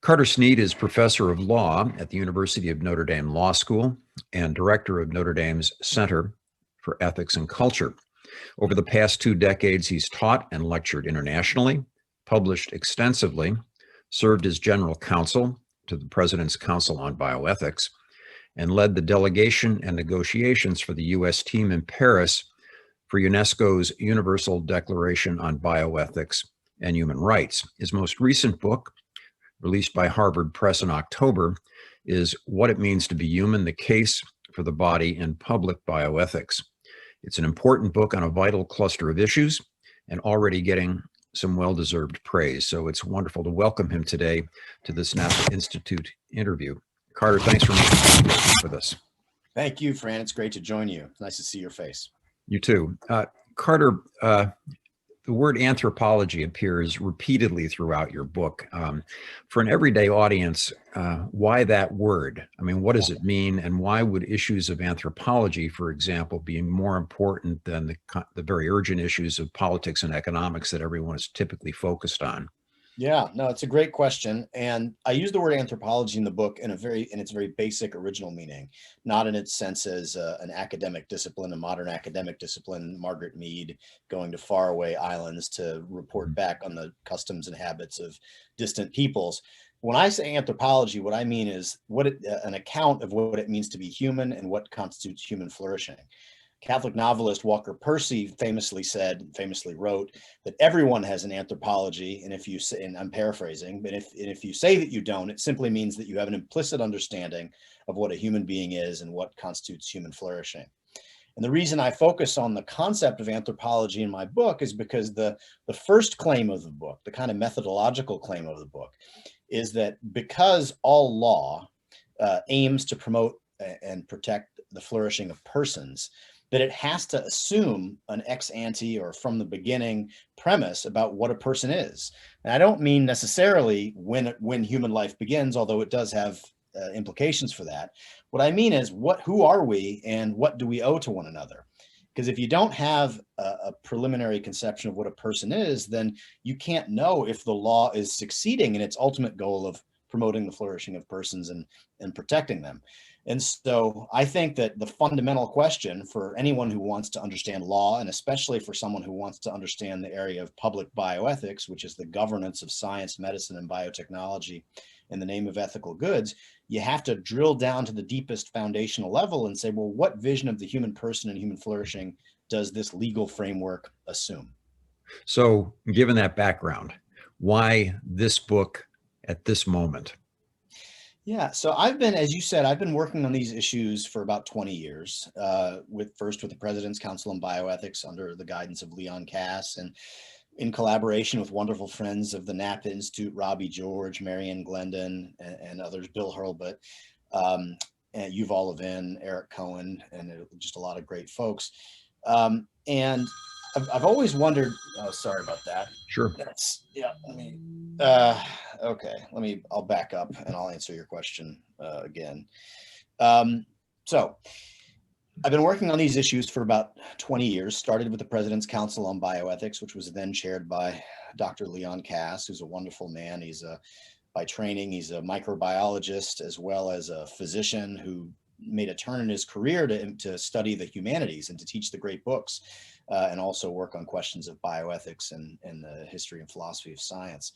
Carter Snead is professor of law at the University of Notre Dame Law School and director of Notre Dame's Center for Ethics and Culture. Over the past 2 decades, he's taught and lectured internationally, published extensively, served as general counsel to the President's Council on Bioethics, and led the delegation and negotiations for the U.S. team in Paris for UNESCO's Universal Declaration on Bioethics and Human Rights. His most recent book, released by Harvard Press in October, is What It Means to Be Human, the Case for the Body in Public Bioethics. It's an important book on a vital cluster of issues and already getting some well-deserved praise. So it's wonderful to welcome him today to this Napa Institute interview. Carter, thanks for making time with us. Thank you, Fran. It's great to join you. It's nice to see your face. You too. Carter, the word anthropology appears repeatedly throughout your book. For an everyday audience, why that word? I mean, what does it mean, and why would issues of anthropology, for example, be more important than the very urgent issues of politics and economics that everyone is typically focused on? Yeah, no, it's a great question. And I use the word anthropology in the book in its very basic original meaning, not in its sense as an academic discipline, a modern academic discipline, Margaret Mead going to faraway islands to report back on the customs and habits of distant peoples. When I say anthropology, what I mean is an account of what it means to be human and what constitutes human flourishing. Catholic novelist Walker Percy famously wrote that everyone has an anthropology, and if you say, and I'm paraphrasing, but if you say that you don't, it simply means that you have an implicit understanding of what a human being is and what constitutes human flourishing. And the reason I focus on the concept of anthropology in my book is because the first claim of the book, the kind of methodological claim of the book, is that because all law aims to promote and protect the flourishing of persons, that it has to assume an ex ante or from the beginning premise about what a person is. And I don't mean necessarily when human life begins, although it does have implications for that. What I mean is who are we and what do we owe to one another? Because if you don't have a preliminary conception of what a person is, then you can't know if the law is succeeding in its ultimate goal of promoting the flourishing of persons and protecting them. And so I think that the fundamental question for anyone who wants to understand law, and especially for someone who wants to understand the area of public bioethics, which is the governance of science, medicine, and biotechnology in the name of ethical goods, you have to drill down to the deepest foundational level and say, well, what vision of the human person and human flourishing does this legal framework assume? So given that background, why this book at this moment? Yeah, so I've been, as you said, I've been working on these issues for about 20 years, first with the President's Council on Bioethics under the guidance of Leon Kass, and in collaboration with wonderful friends of the Napa Institute, Robbie George, Marianne Glendon, and others, Bill Hurlbut, and Yuval Levin, Eric Cohen, and just a lot of great folks. And I've always wondered, oh, sorry about that. Sure. Okay, I'll back up and I'll answer your question again. So I've been working on these issues for about 20 years, started with the President's Council on Bioethics, which was then chaired by Dr. Leon Kass, who's a wonderful man. By training, he's a microbiologist as well as a physician who made a turn in his career to study the humanities and to teach the great books and also work on questions of bioethics and the history and philosophy of science.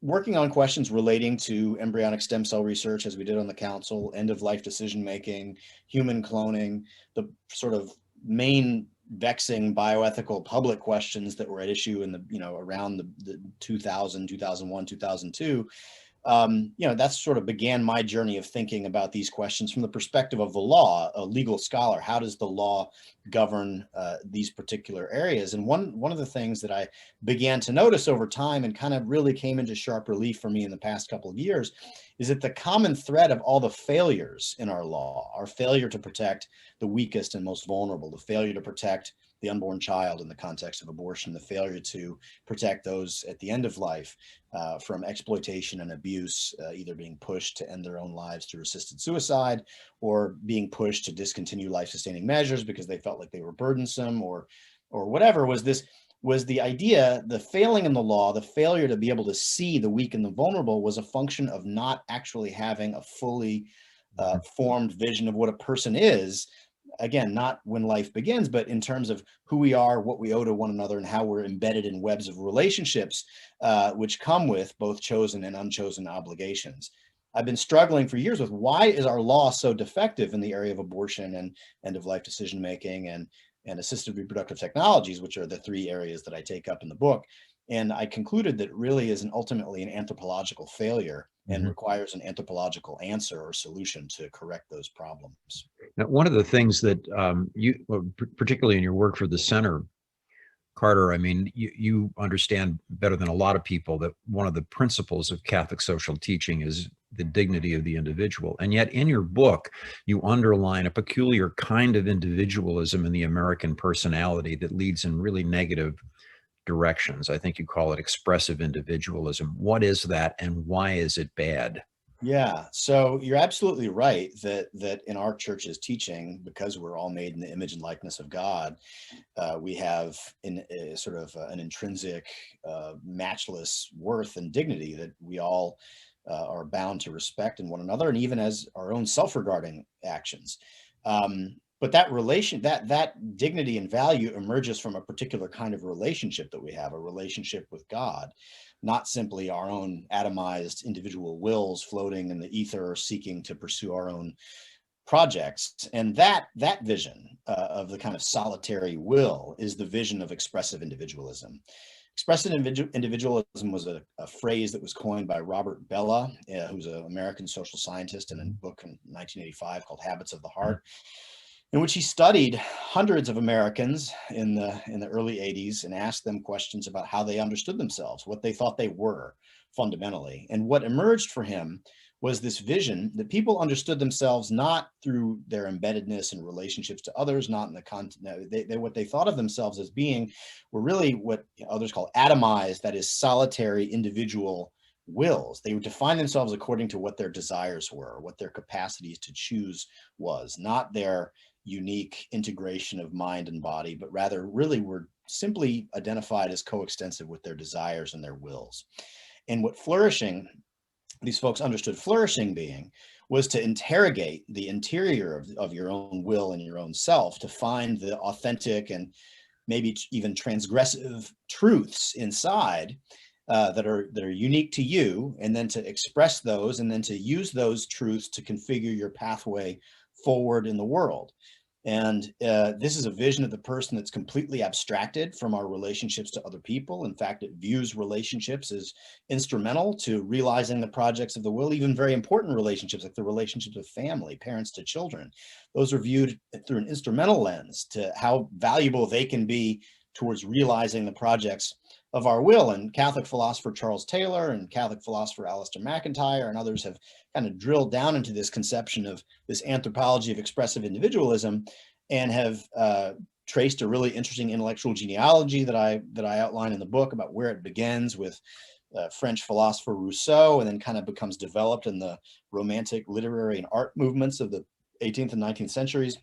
Working on questions relating to embryonic stem cell research, as we did on the council, end-of-life decision-making, human cloning, the sort of main vexing bioethical public questions that were at issue in around the 2000, 2001, 2002. That sort of began my journey of thinking about these questions from the perspective of the law, a legal scholar. How does the law govern these particular areas? And one of the things that I began to notice over time and kind of really came into sharp relief for me in the past couple of years is that the common thread of all the failures in our law, our failure to protect the weakest and most vulnerable, the failure to protect the unborn child in the context of abortion, the failure to protect those at the end of life from exploitation and abuse, either being pushed to end their own lives through assisted suicide or being pushed to discontinue life-sustaining measures because they felt like they were burdensome or whatever, was this was the idea, the failing in the law, the failure to be able to see the weak and the vulnerable was a function of not actually having a fully formed vision of what a person is. Again, not when life begins, but in terms of who we are, what we owe to one another, and how we're embedded in webs of relationships, which come with both chosen and unchosen obligations. I've been struggling for years with, why is our law so defective in the area of abortion and end-of-life decision-making and assisted reproductive technologies, which are the three areas that I take up in the book. And I concluded that it really is ultimately an anthropological failure and requires an anthropological answer or solution to correct those problems. Now, one of the things that particularly in your work for the center, Carter, I mean, you understand better than a lot of people that one of the principles of Catholic social teaching is the dignity of the individual. And yet in your book, you underline a peculiar kind of individualism in the American personality that leads in really negative directions. I think you call it expressive individualism. What is that, and why is it bad? Yeah, so you're absolutely right that in our church's teaching, because we're all made in the image and likeness of God, we have in sort of an intrinsic, matchless worth and dignity that we all are bound to respect in one another, and even as our own self-regarding actions. But that dignity and value emerges from a particular kind of relationship that we have, a relationship with God, not simply our own atomized individual wills floating in the ether, seeking to pursue our own projects. And that vision of the kind of solitary will is the vision of expressive individualism. Expressive individualism was a phrase that was coined by Robert Bellah, who's an American social scientist, in a book in 1985 called Habits of the Heart, in which he studied hundreds of Americans in the early 80s and asked them questions about how they understood themselves, what they thought they were fundamentally. And what emerged for him was this vision that people understood themselves not through their embeddedness and relationships to others, not in the content. What they thought of themselves as being were really what others call atomized, that is solitary individual wills. They would define themselves according to what their desires were, what their capacities to choose was, not their unique integration of mind and body, but rather really were simply identified as coextensive with their desires and their wills. And what flourishing, these folks understood flourishing being, was to interrogate the interior of your own will and your own self to find the authentic and maybe even transgressive truths inside that are unique to you, and then to express those, and then to use those truths to configure your pathway forward in the world. And this is a vision of the person that's completely abstracted from our relationships to other people. In fact, it views relationships as instrumental to realizing the projects of the will, even very important relationships like the relationships of family, parents to children. Those are viewed through an instrumental lens to how valuable they can be towards realizing the projects of our will. And Catholic philosopher Charles Taylor and Catholic philosopher Alasdair MacIntyre and others have kind of drilled down into this conception of this anthropology of expressive individualism, and have traced a really interesting intellectual genealogy that I outline in the book about where it begins with French philosopher Rousseau, and then kind of becomes developed in the romantic literary and art movements of the 18th and 19th centuries.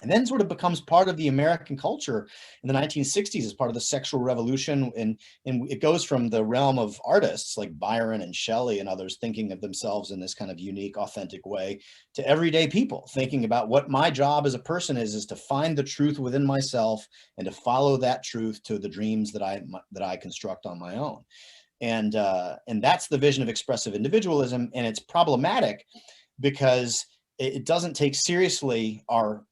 And then sort of becomes part of the American culture in the 1960s as part of the sexual revolution. And it goes from the realm of artists like Byron and Shelley and others thinking of themselves in this kind of unique, authentic way, to everyday people thinking about what my job as a person is to find the truth within myself and to follow that truth to the dreams that I construct on my own. And that's the vision of expressive individualism. And it's problematic because it doesn't take seriously our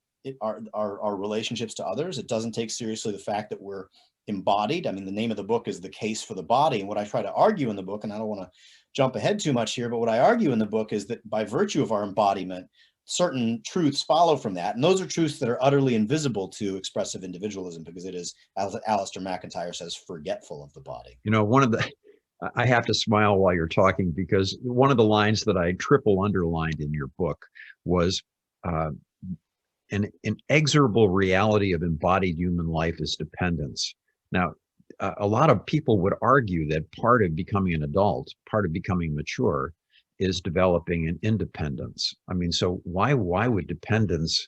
relationships to others. It doesn't take seriously the fact that we're embodied. I mean, the name of the book is The Case for the Body. And what I try to argue in the book, and I don't want to jump ahead too much here, but what I argue in the book is that by virtue of our embodiment, certain truths follow from that. And those are truths that are utterly invisible to expressive individualism, because it is, as Alasdair MacIntyre says, forgetful of the body. You know, I have to smile while you're talking, because one of the lines that I triple underlined in your book was, an inexorable reality of embodied human life is dependence. Now, a lot of people would argue that part of becoming an adult, part of becoming mature, is developing an independence. I mean, so why would dependence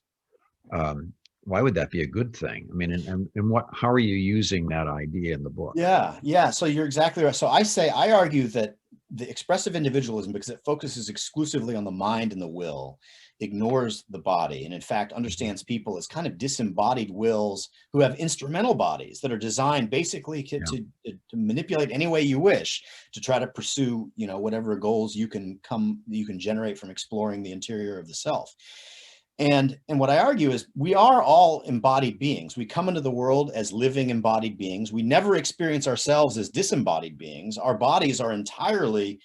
why would that be a good thing? I mean, and how are you using that idea in the book? Yeah. So you're exactly right. So I argue that the expressive individualism, because it focuses exclusively on the mind and the will, ignores the body, and in fact understands people as kind of disembodied wills who have instrumental bodies that are designed basically to manipulate any way you wish to try to pursue, whatever goals you can generate from exploring the interior of the self. And what I argue is we are all embodied beings. We come into the world as living embodied beings. We never experience ourselves as disembodied beings. Our bodies are entirely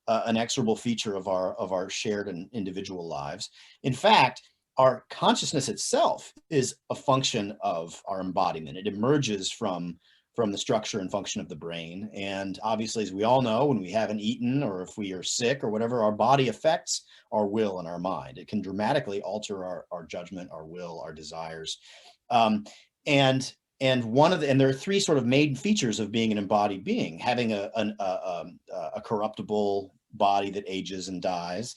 an inexorable feature of our shared and individual lives. In fact, our consciousness itself is a function of our embodiment. It emerges from the structure and function of the brain. And obviously, as we all know, when we haven't eaten or if we are sick or whatever, our body affects our will and our mind. It can dramatically alter our judgment, our will, our desires. And there are three sort of main features of being an embodied being: having a corruptible body that ages and dies,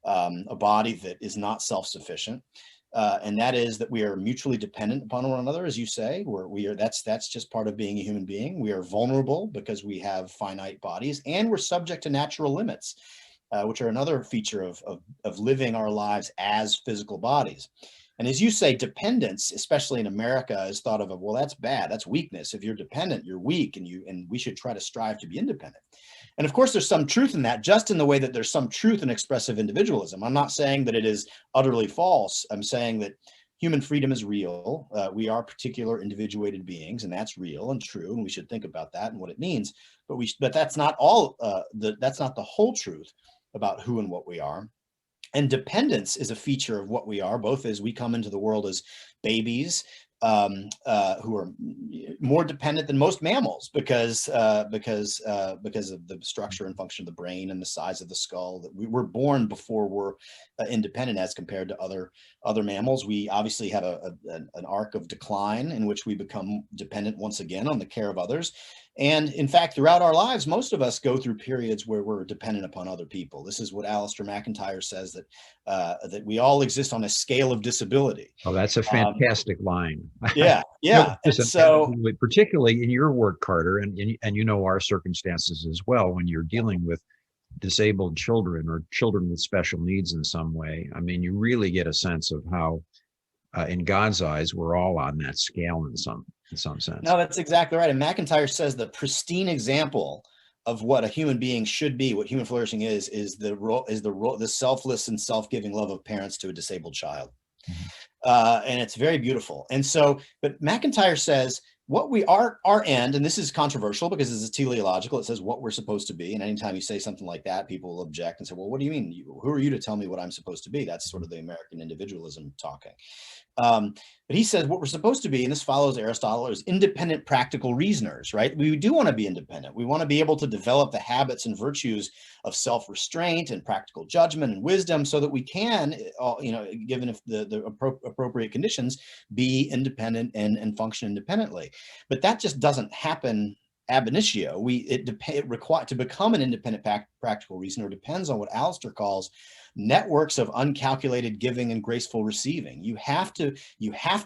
a body that is not self-sufficient, and that is that we are mutually dependent upon one another, as you say. That's just part of being a human being. We are vulnerable because we have finite bodies, and we're subject to natural limits, which are another feature of living our lives as physical bodies. And as you say, dependence, especially in America, is thought of, well, that's bad. That's weakness. If you're dependent, you're weak, and we should try to strive to be independent. And of course, there's some truth in that, just in the way that there's some truth in expressive individualism. I'm not saying that it is utterly false. I'm saying that human freedom is real. We are particular individuated beings, and that's real and true, and we should think about that and what it means. But that's not all. That's not the whole truth about who and what we are. And dependence is a feature of what we are, both as we come into the world as babies, who are more dependent than most mammals because of the structure and function of the brain and the size of the skull. That we were born before we're independent as compared to other mammals. We obviously have an arc of decline in which we become dependent once again on the care of others. And in fact, throughout our lives, most of us go through periods where we're dependent upon other people. This is what Alistair McIntyre says, that we all exist on a scale of disability. Oh, that's a fantastic line. Yeah. Listen, so, particularly in your work, Carter, and our circumstances as well, when you're dealing with disabled children or children with special needs in some way, I mean, you really get a sense of how, in God's eyes, we're all on that scale in some sense. No, that's exactly right. And McIntyre says the pristine example of what a human being should be, what human flourishing is the selfless and self-giving love of parents to a disabled child. Mm-hmm. And it's very beautiful. And so, but McIntyre says our end, and this is controversial because this is teleological, it says what we're supposed to be. And anytime you say something like that, people will object and say, well, what do you mean? Who are you to tell me what I'm supposed to be? That's sort of the American individualism talking. But he says what we're supposed to be, and this follows Aristotle, is independent practical reasoners, right? We do want to be independent. We want to be able to develop the habits and virtues of self-restraint and practical judgment and wisdom so that we can, given if the appropriate conditions, be independent and function independently. But that just doesn't happen ab initio. To become an independent practical reasoner depends on what Alistair calls networks of uncalculated giving and graceful receiving. You have to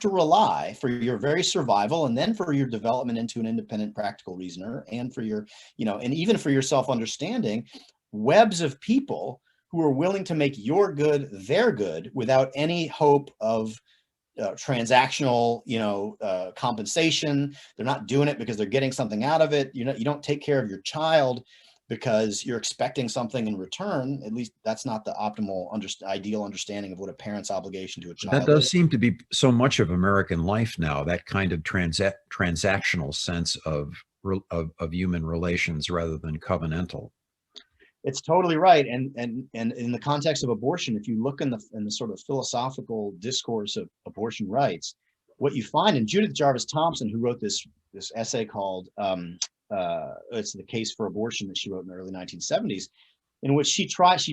rely for your very survival, and then for your development into an independent practical reasoner, and for your, and even for your self-understanding, webs of people who are willing to make your good their good without any hope of transactional, compensation. They're not doing it because they're getting something out of it. You don't take care of your child because you're expecting something in return. At least that's not the optimal, ideal understanding of what a parent's obligation to a child is. That does seem to be so much of American life now, that kind of transactional sense of human relations rather than covenantal. It's totally right. And in the context of abortion, if you look in the sort of philosophical discourse of abortion rights, what you find, and Judith Jarvis Thompson, who wrote this essay called it's the Case for Abortion that she wrote in the early 1970s, in which she tries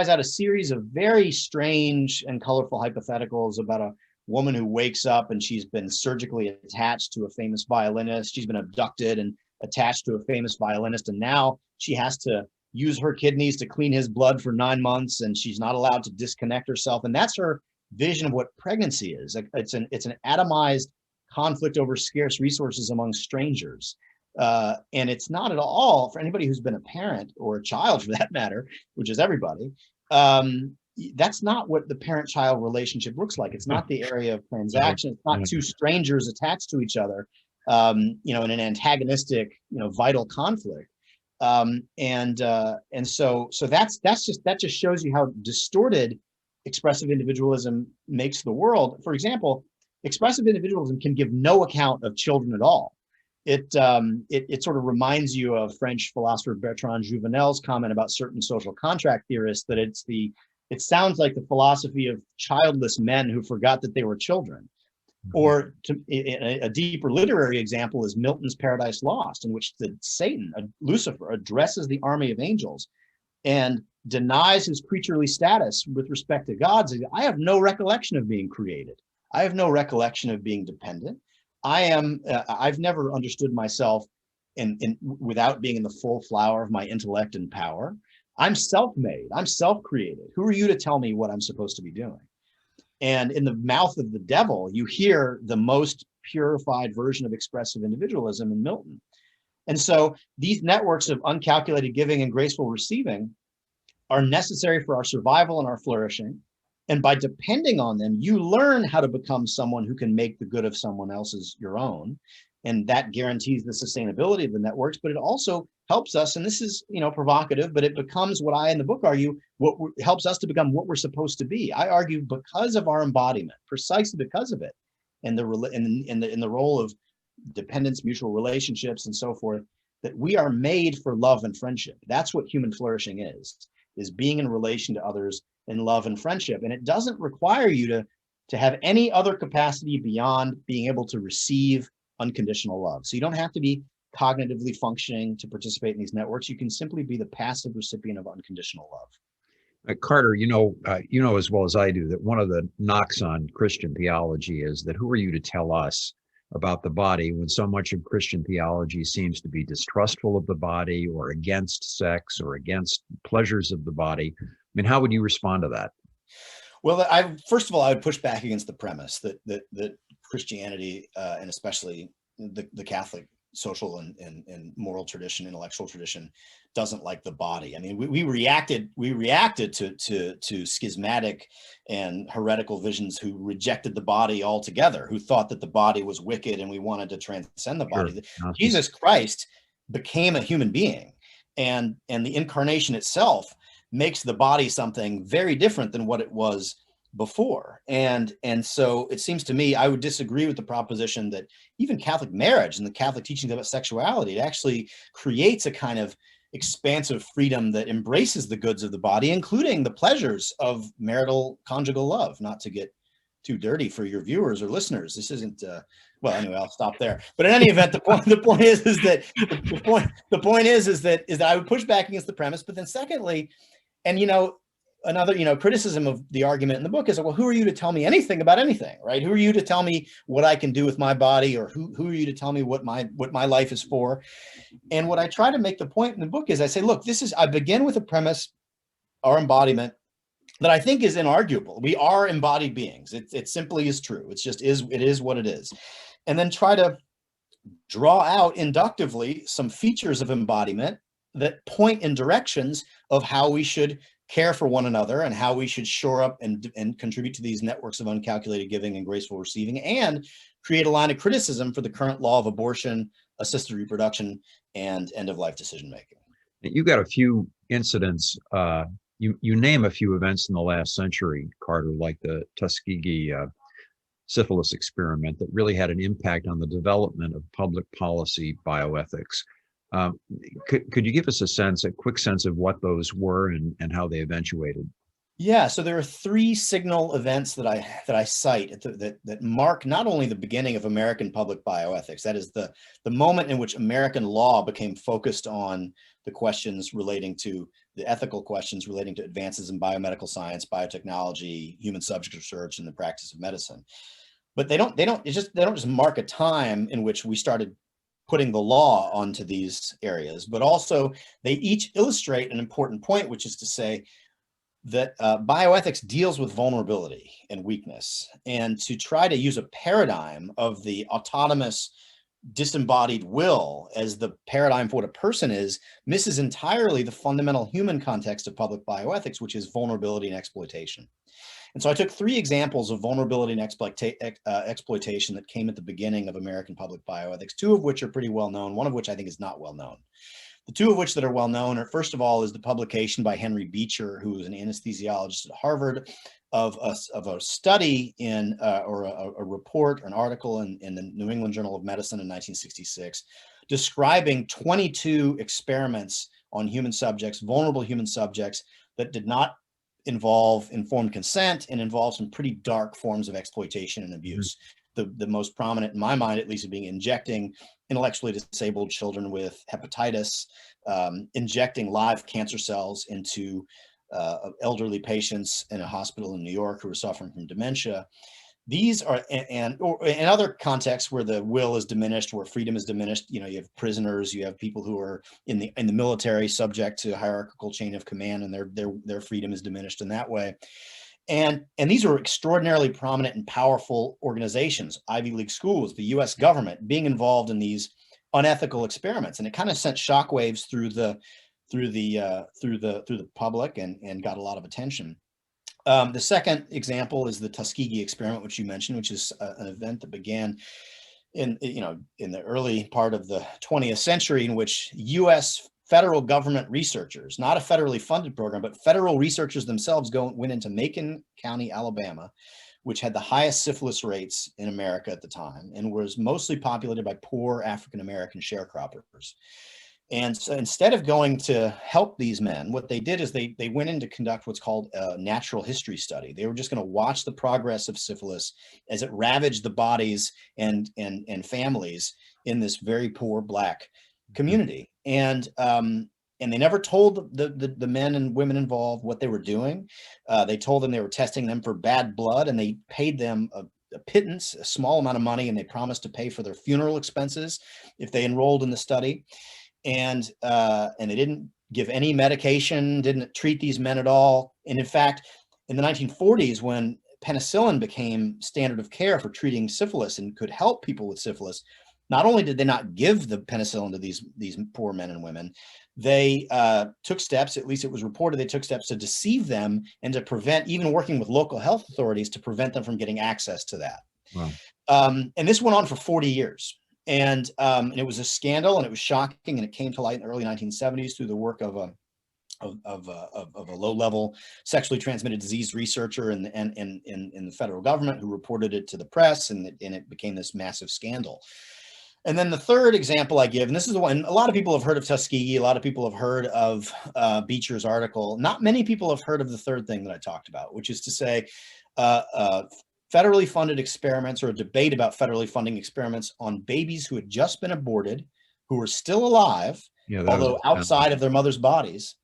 out a series of very strange and colorful hypotheticals about a woman who wakes up and she's been surgically attached to a famous violinist. She's been abducted and attached to a famous violinist, and now she has to use her kidneys to clean his blood for 9 months, and she's not allowed to disconnect herself. And that's her vision of what pregnancy is. Like, it's an atomized conflict over scarce resources among strangers. And it's not at all, for anybody who's been a parent or a child for that matter, which is everybody, that's not what the parent-child relationship looks like. It's not the area of transaction. It's not two strangers attached to each other, in an antagonistic, vital conflict. And so that just shows you how distorted expressive individualism makes the world. For example, expressive individualism can give no account of children at all. It sort of reminds you of French philosopher Bertrand Juvenel's comment about certain social contract theorists, that it sounds like the philosophy of childless men who forgot that they were children. Or a deeper literary example is Milton's Paradise Lost, in which Satan, Lucifer, addresses the army of angels and denies his creaturely status with respect to God. Says, I have no recollection of being created. I have no recollection of being dependent. I've never understood myself without being in the full flower of my intellect and power. I'm self-made. I'm self-created. Who are you to tell me what I'm supposed to be doing? And in the mouth of the devil, you hear the most purified version of expressive individualism in Milton. And so these networks of uncalculated giving and graceful receiving are necessary for our survival and our flourishing. And by depending on them, you learn how to become someone who can make the good of someone else's your own. And that guarantees the sustainability of the networks, but it also helps us, and this is, provocative, but it becomes what I in the book argue, helps us to become what we're supposed to be. I argue because of our embodiment, precisely because of it, and the role of dependence, mutual relationships, and so forth, that we are made for love and friendship. That's what human flourishing is being in relation to others in love and friendship. And it doesn't require you to have any other capacity beyond being able to receive unconditional love. So you don't have to be cognitively functioning to participate in these networks. You can simply be the passive recipient of unconditional love. Carter, you know as well as I do that one of the knocks on Christian theology is that who are you to tell us about the body when so much of Christian theology seems to be distrustful of the body or against sex or against pleasures of the body? I mean, how would you respond to that? Well, first of all, I would push back against the premise that Christianity, and especially the Catholic social and moral tradition, intellectual tradition, doesn't like the body. I mean, we reacted to schismatic and heretical visions who rejected the body altogether, who thought that the body was wicked and we wanted to transcend the body. Sure. Jesus Christ became a human being, and the incarnation itself makes the body something very different than what it was before. And so it seems to me, I would disagree with the proposition that even Catholic marriage and the Catholic teachings about sexuality, it actually creates a kind of expansive freedom that embraces the goods of the body, including the pleasures of marital conjugal love. Not to get too dirty for your viewers or listeners, this isn't well, anyway, I'll stop there. But in any event, the point is that I would push back against the premise. But then secondly, and another criticism of the argument in the book is, well, who are you to tell me anything about anything, right? Who are you to tell me what I can do with my body, or who are you to tell me what my life is for? And what I try to make the point in the book is I say, look, I begin with a premise, our embodiment, that I think is inarguable. We are embodied beings. It simply is true. It is what it is. And then try to draw out inductively some features of embodiment that point in directions of how we should care for one another and how we should shore up and contribute to these networks of uncalculated giving and graceful receiving, and create a line of criticism for the current law of abortion, assisted reproduction, and end-of-life decision-making. You got a few incidents, you name a few events in the last century, Carter, like the Tuskegee syphilis experiment that really had an impact on the development of public policy bioethics. Could you give us a quick sense of what those were and how they eventuated? Yeah, so there are three signal events that I cite that mark not only the beginning of American public bioethics, that is the moment in which American law became focused on the questions relating to the ethical questions relating to advances in biomedical science, biotechnology, human subject research, and the practice of medicine. But they don't just mark a time in which we started putting the law onto these areas, but also they each illustrate an important point, which is to say, that bioethics deals with vulnerability and weakness, and to try to use a paradigm of the autonomous disembodied will as the paradigm for what a person is misses entirely the fundamental human context of public bioethics, which is vulnerability and exploitation. And so I took 3 examples of vulnerability and exploitation that came at the beginning of American public bioethics, 2 of which are pretty well known, 1 of which I think is not well known. The 2 of which that are well known are, first of all, is the publication by Henry Beecher, who is an anesthesiologist at Harvard, of a study in, or a report, or an article in the New England Journal of Medicine in 1966, describing 22 experiments on human subjects, vulnerable human subjects, that did not involve informed consent and involve some pretty dark forms of exploitation and abuse. The most prominent, in my mind at least, being injecting intellectually disabled children with hepatitis, injecting live cancer cells into elderly patients in a hospital in New York who were suffering from dementia. These are, or in other contexts where the will is diminished, where freedom is diminished, you have prisoners, you have people who are in the military subject to hierarchical chain of command, and their freedom is diminished in that way. And these are extraordinarily prominent and powerful organizations, Ivy League schools, the U.S. government being involved in these unethical experiments, and it kind of sent shockwaves through the public and got a lot of attention. The second example is the Tuskegee Experiment, which you mentioned, which is an event that began in the early part of the 20th century, in which U.S. federal government researchers, not a federally funded program, but federal researchers themselves went into Macon County, Alabama, which had the highest syphilis rates in America at the time, and was mostly populated by poor African-American sharecroppers. And so instead of going to help these men, what they did is they went in to conduct what's called a natural history study. They were just going to watch the progress of syphilis as it ravaged the bodies and families in this very poor Black community. And they never told the men and women involved what they were doing. They told them they were testing them for bad blood, and they paid them a pittance, a small amount of money, and they promised to pay for their funeral expenses if they enrolled in the study. And they didn't give any medication, didn't treat these men at all. And in fact, in the 1940s, when penicillin became standard of care for treating syphilis and could help people with syphilis, not only did they not give the penicillin to these poor men and women, they took steps, at least it was reported, they took steps to deceive them and to prevent, even working with local health authorities, to prevent them from getting access to that. Wow. And this went on for 40 years. And it was a scandal, and it was shocking, and it came to light in the early 1970s through the work of a low-level sexually transmitted disease researcher in the federal government, who reported it to the press, and it became this massive scandal. And then the third example I give, and this is the one, a lot of people have heard of Tuskegee, a lot of people have heard of Beecher's article. Not many people have heard of the third thing that I talked about, which is to say, federally funded experiments, or a debate about federally funding experiments on babies who had just been aborted, who were still alive, although outside of their mother's bodies.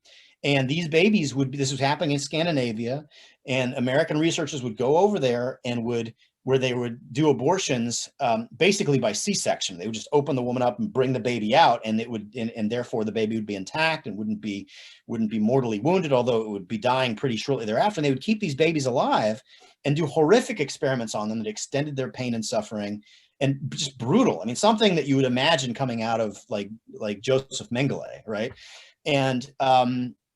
And these babies this was happening in Scandinavia, and American researchers would go over there and where they would do abortions basically by C-section. They would just open the woman up and bring the baby out, and and therefore the baby would be intact and wouldn't be mortally wounded, although it would be dying pretty shortly thereafter. And they would keep these babies alive and do horrific experiments on them that extended their pain and suffering, and just brutal. I mean, something that you would imagine coming out of like Joseph Mengele, right? And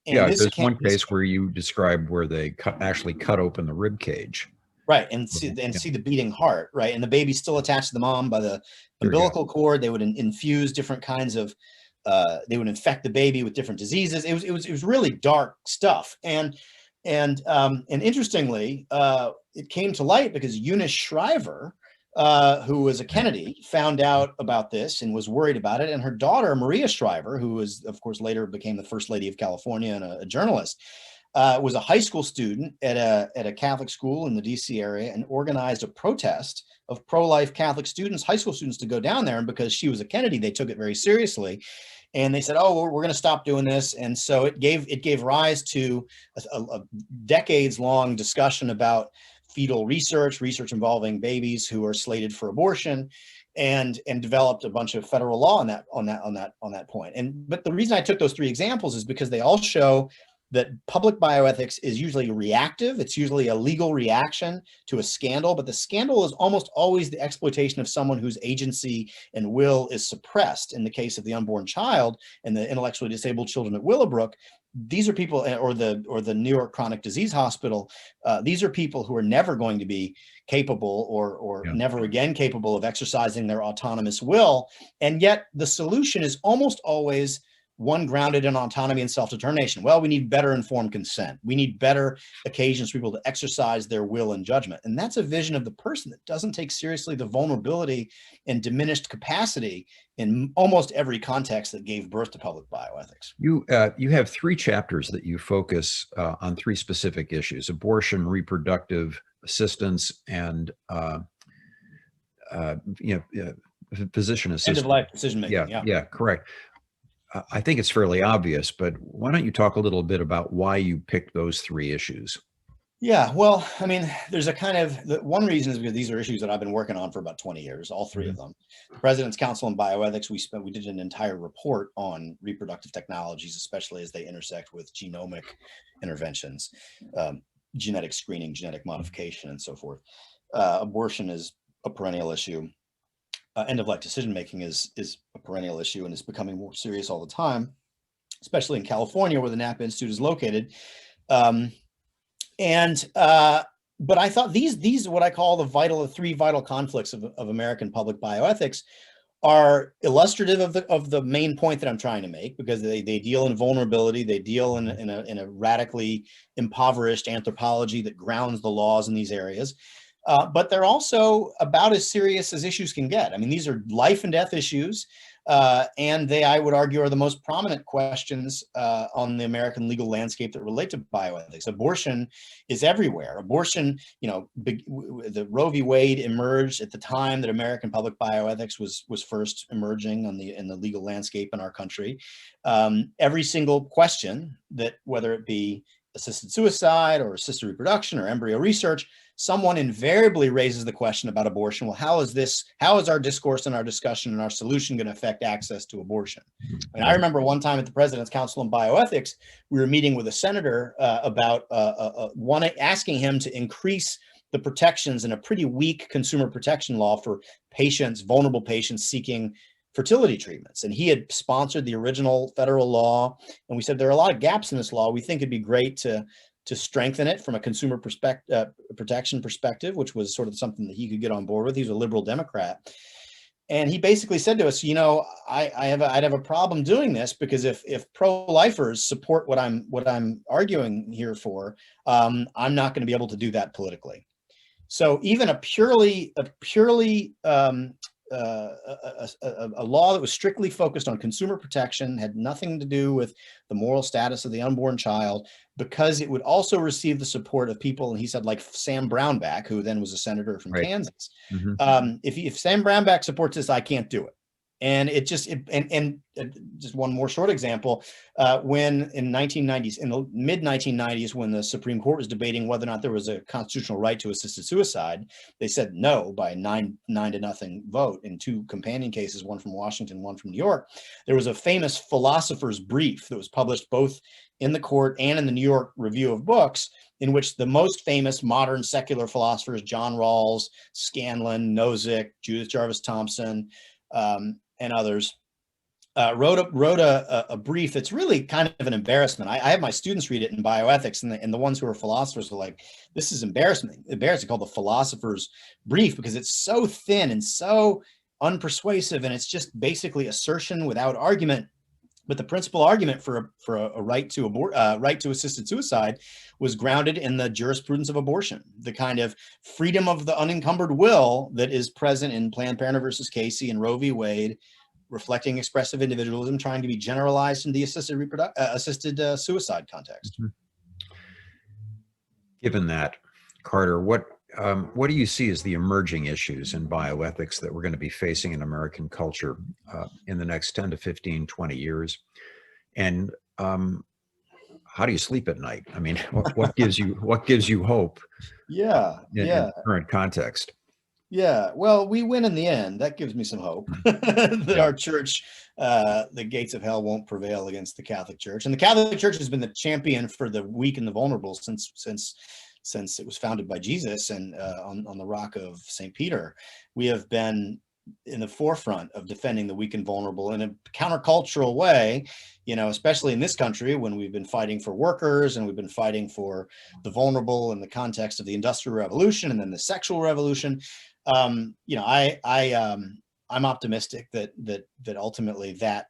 there's one case where you described where they actually cut open the rib cage. Right, and see the beating heart, right? And the baby's still attached to the mom by the umbilical cord. They would infuse different kinds of, they would infect the baby with different diseases. It was really dark stuff. And interestingly, it came to light because Eunice Shriver, who was a Kennedy, found out about this and was worried about it. And her daughter, Maria Shriver, who was, of course, later became the First Lady of California and a journalist, was a high school student at a Catholic school in the DC area, and organized a protest of pro-life Catholic students, high school students, to go down there. And because she was a Kennedy, they took it very seriously. And they said, "Oh, we're going to stop doing this." And so it gave rise to a decades-long discussion about fetal research involving babies who are slated for abortion, and developed a bunch of federal law on that point. But the reason I took those 3 examples is because they all show that public bioethics is usually reactive. It's usually a legal reaction to a scandal, but the scandal is almost always the exploitation of someone whose agency and will is suppressed. In the case of the unborn child and the intellectually disabled children at Willowbrook, these are people, or the New York Chronic Disease Hospital, these are people who are never going to be capable or Yeah. never again capable of exercising their autonomous will. And yet the solution is almost always one grounded in autonomy and self-determination. Well, we need better informed consent. We need better occasions for people to exercise their will and judgment. And that's a vision of the person that doesn't take seriously the vulnerability and diminished capacity in almost every context that gave birth to public bioethics. You have 3 chapters that you focus on 3 specific issues: abortion, reproductive assistance, and physician assistance. End of life decision making. Yeah, correct. I think it's fairly obvious, but why don't you talk a little bit about why you picked those 3 issues? Yeah, well, I mean, there's a kind of, one reason is because these are issues that I've been working on for about 20 years, all 3 of them. The President's Council on Bioethics, we did an entire report on reproductive technologies, especially as they intersect with genomic interventions, genetic screening, genetic modification, and so forth. Abortion is a perennial issue. End-of-life decision-making is a perennial issue and is becoming more serious all the time, especially in California, where the Napa Institute is located. But I thought these what I call the 3 vital conflicts of American public bioethics are illustrative of the main point that I'm trying to make, because they deal in vulnerability, they deal in a radically impoverished anthropology that grounds the laws in these areas. But they're also about as serious as issues can get. I mean, these are life and death issues, and they, I would argue, are the most prominent questions on the American legal landscape that relate to bioethics. Abortion is everywhere. Abortion, the Roe v. Wade emerged at the time that American public bioethics was first emerging in the legal landscape in our country. Every single question that, whether it be assisted suicide or assisted reproduction or embryo research, someone invariably raises the question about abortion. Well, how is our discourse and our discussion and our solution going to affect access to abortion? And I remember one time at the President's Council on Bioethics, we were meeting with a senator about asking him to increase the protections in a pretty weak consumer protection law for patients, vulnerable patients seeking fertility treatments. And he had sponsored the original federal law. And we said, there are a lot of gaps in this law. We think it'd be great to strengthen it from a consumer protection perspective, which was sort of something that he could get on board with. He's a liberal Democrat. And he basically said to us, I'd have a problem doing this, because if pro-lifers support what I'm arguing here for, I'm not going to be able to do that politically. So even a law that was strictly focused on consumer protection, had nothing to do with the moral status of the unborn child, because it would also receive the support of people, and he said, like Sam Brownback, who then was a senator from Kansas. If Sam Brownback supports this, I can't do it. And just one more short example, when in the mid 1990s, when the Supreme Court was debating whether or not there was a constitutional right to assisted suicide, they said no by 9-0 vote in 2 companion cases, one from Washington, one from New York. There was a famous philosopher's brief that was published both in the court and in the New York Review of Books, in which the most famous modern secular philosophers, John Rawls, Scanlon, Nozick, Judith Jarvis Thompson, and others, wrote a brief that's really kind of an embarrassment. I have my students read it in bioethics, and the ones who are philosophers are like, this is embarrassing, called the philosopher's brief, because it's so thin and so unpersuasive, and it's just basically assertion without argument. But the principal argument for a right to assisted suicide was grounded in the jurisprudence of abortion, the kind of freedom of the unencumbered will that is present in Planned Parenthood versus Casey and Roe v. Wade, reflecting expressive individualism, trying to be generalized in the assisted suicide context. Given that, Carter, what do you see as the emerging issues in bioethics that we're going to be facing in American culture in the next 10 to 15, 20 years? And how do you sleep at night? I mean, what gives you hope? Yeah, In the current context? Yeah, well, we win in the end. That gives me some hope that Yeah. our church, the gates of hell won't prevail against the Catholic Church. And the Catholic Church has been the champion for the weak and the vulnerable since it was founded by Jesus and on the rock of St. Peter. We have been in the forefront of defending the weak and vulnerable in a countercultural way, especially in this country when we've been fighting for workers and we've been fighting for the vulnerable in the context of the Industrial Revolution and then the sexual revolution. I'm optimistic that ultimately that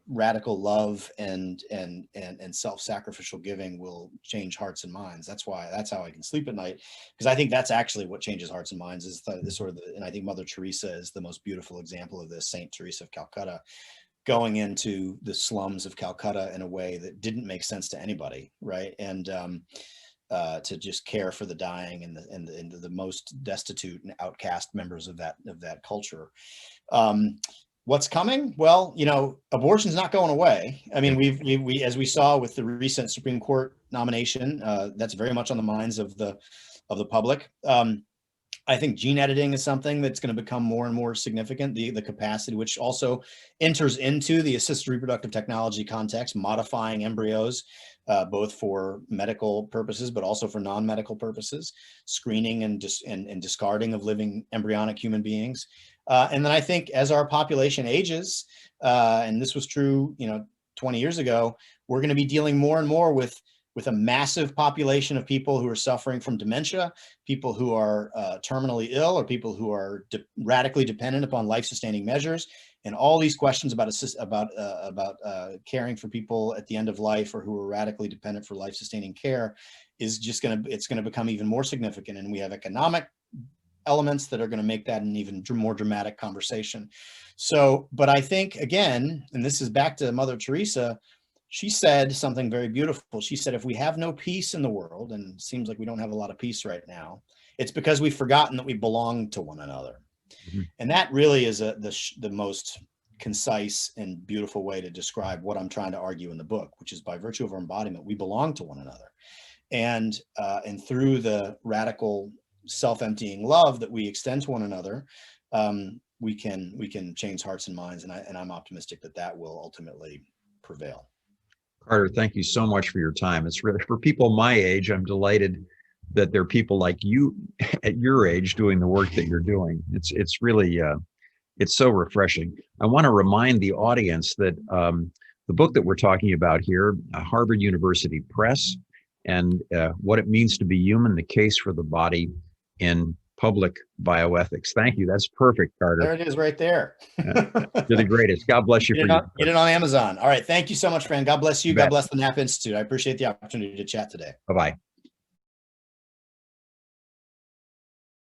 radical love and self-sacrificial giving will change hearts and minds. That's how I can sleep at night, because I think that's actually what changes hearts and minds is and I think Mother Teresa is the most beautiful example of this. Saint Teresa of Calcutta going into the slums of Calcutta in a way that didn't make sense to anybody, right? And to just care for the dying and the most destitute and outcast members of that culture. What's coming? Well, abortion's not going away. I mean, we as we saw with the recent Supreme Court nomination, that's very much on the minds of the public. I think gene editing is something that's going to become more and more significant, the capacity, which also enters into the assisted reproductive technology context, modifying embryos, both for medical purposes, but also for non-medical purposes, screening and discarding of living embryonic human beings. And then I think as our population ages, and this was true, 20 years ago, we're going to be dealing more and more with a massive population of people who are suffering from dementia, people who are terminally ill, or people who are radically dependent upon life-sustaining measures, and all these questions about caring for people at the end of life or who are radically dependent for life-sustaining care is just going to become even more significant. And we have economic elements that are going to make that an even more dramatic conversation. So, but I think again, and this is back to Mother Teresa, she said something very beautiful. She said, if we have no peace in the world, and it seems like we don't have a lot of peace right now, it's because we've forgotten that we belong to one another. Mm-hmm. And that really is the most concise and beautiful way to describe what I'm trying to argue in the book, which is by virtue of our embodiment, we belong to one another. And through the radical self-emptying love that we extend to one another, we can change hearts and minds. And I'm optimistic that will ultimately prevail. Carter, thank you so much for your time. It's really, for people my age, I'm delighted that there are people like you at your age doing the work that you're doing. It's really, it's so refreshing. I want to remind the audience that the book that we're talking about here, Harvard University Press, and What It Means to Be Human, The Case for the Body in Public Bioethics. Thank you. That's perfect, Carter. There it is right there. You're the greatest. God bless you. Get it on Amazon. All right. Thank you so much, friend. God bless you. God bless the Napa Institute. I appreciate the opportunity to chat today. Bye-bye.